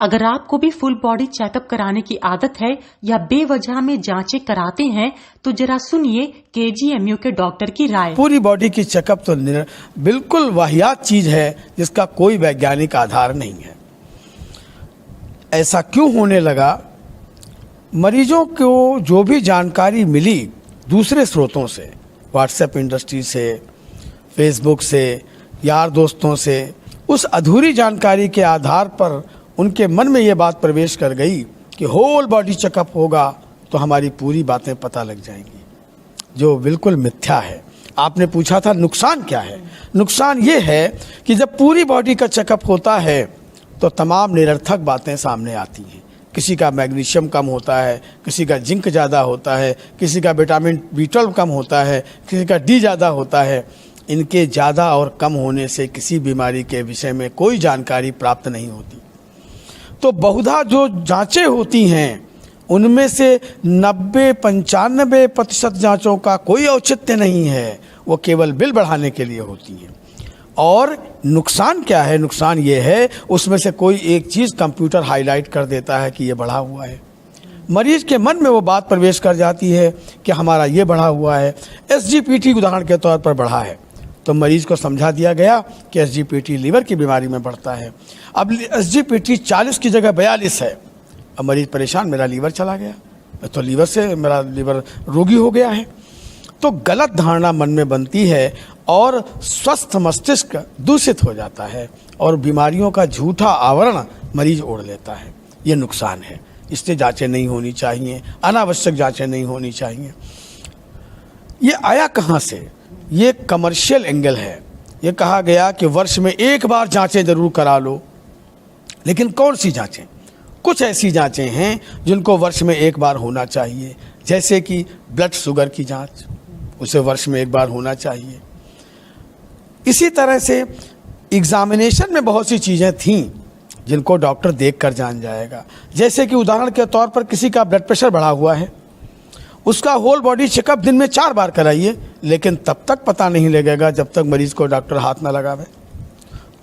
अगर आपको भी फुल बॉडी चेकअप कराने की आदत है या बेवजह में जांचें कराते हैं तो जरा सुनिए केजीएमयू के डॉक्टर की राय। पूरी बॉडी की चेकअप तो बिल्कुल वाहियात चीज है जिसका कोई वैज्ञानिक आधार नहीं है। ऐसा क्यों होने लगा? मरीजों को जो भी जानकारी मिली दूसरे स्रोतों से, व्हाट्सएप इंडस्ट्री से, फेसबुक से, यार दोस्तों से, उस अधूरी जानकारी के आधार पर उनके मन में ये बात प्रवेश कर गई कि होल बॉडी चेकअप होगा तो हमारी पूरी बातें पता लग जाएंगी, जो बिल्कुल मिथ्या है। आपने पूछा था नुकसान क्या है? नुकसान ये है कि जब पूरी बॉडी का चेकअप होता है तो तमाम निरर्थक बातें सामने आती हैं। किसी का मैग्नीशियम कम होता है, किसी का जिंक ज़्यादा होता है, किसी का विटामिन B12 कम होता है, किसी का D ज़्यादा होता है। इनके ज़्यादा और कम होने से किसी बीमारी के विषय में कोई जानकारी प्राप्त नहीं होती। तो बहुधा जो जांचें होती हैं उनमें से 90-95% जांचों का कोई औचित्य नहीं है, वो केवल बिल बढ़ाने के लिए होती हैं। और नुकसान क्या है? नुकसान ये है उसमें से कोई एक चीज़ कंप्यूटर हाईलाइट कर देता है कि ये बढ़ा हुआ है। मरीज के मन में वो बात प्रवेश कर जाती है कि हमारा ये बढ़ा हुआ है। SGPT उदाहरण के तौर पर बढ़ा है तो मरीज को समझा दिया गया कि SGPT लीवर की बीमारी में बढ़ता है। अब SGPT 40 की जगह 42 है। अब मरीज परेशान, मेरा लीवर चला गया, तो लीवर से मेरा लीवर रोगी हो गया है। तो गलत धारणा मन में बनती है और स्वस्थ मस्तिष्क दूषित हो जाता है और बीमारियों का झूठा आवरण मरीज ओढ़ लेता है। ये नुकसान है। इससे जांचें नहीं होनी चाहिए, अनावश्यक जांचें नहीं होनी चाहिए। ये आया कहाँ से? ये कमर्शियल एंगल है। ये कहा गया कि वर्ष में एक बार जांचें जरूर करा लो, लेकिन कौन सी जांचें? कुछ ऐसी जांचें हैं जिनको वर्ष में एक बार होना चाहिए, जैसे कि ब्लड शुगर की जांच, उसे वर्ष में एक बार होना चाहिए। इसी तरह से एग्जामिनेशन में बहुत सी चीज़ें थीं जिनको डॉक्टर देख कर जान जाएगा। जैसे कि उदाहरण के तौर पर किसी का ब्लड प्रेशर बढ़ा हुआ है, उसका होल बॉडी चेकअप दिन में 4 बार कराइए, लेकिन तब तक पता नहीं लगेगा जब तक मरीज को डॉक्टर हाथ ना लगावे।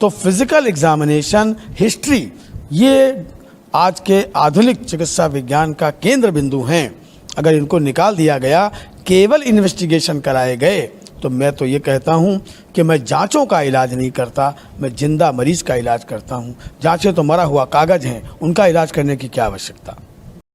तो फिजिकल एग्जामिनेशन, हिस्ट्री, ये आज के आधुनिक चिकित्सा विज्ञान का केंद्र बिंदु हैं। अगर इनको निकाल दिया गया, केवल इन्वेस्टिगेशन कराए गए, तो मैं तो ये कहता हूँ कि मैं जांचों का इलाज नहीं करता, मैं जिंदा मरीज का इलाज करता हूँ। जांचें तो मरा हुआ कागज हैं, उनका इलाज करने की क्या आवश्यकता।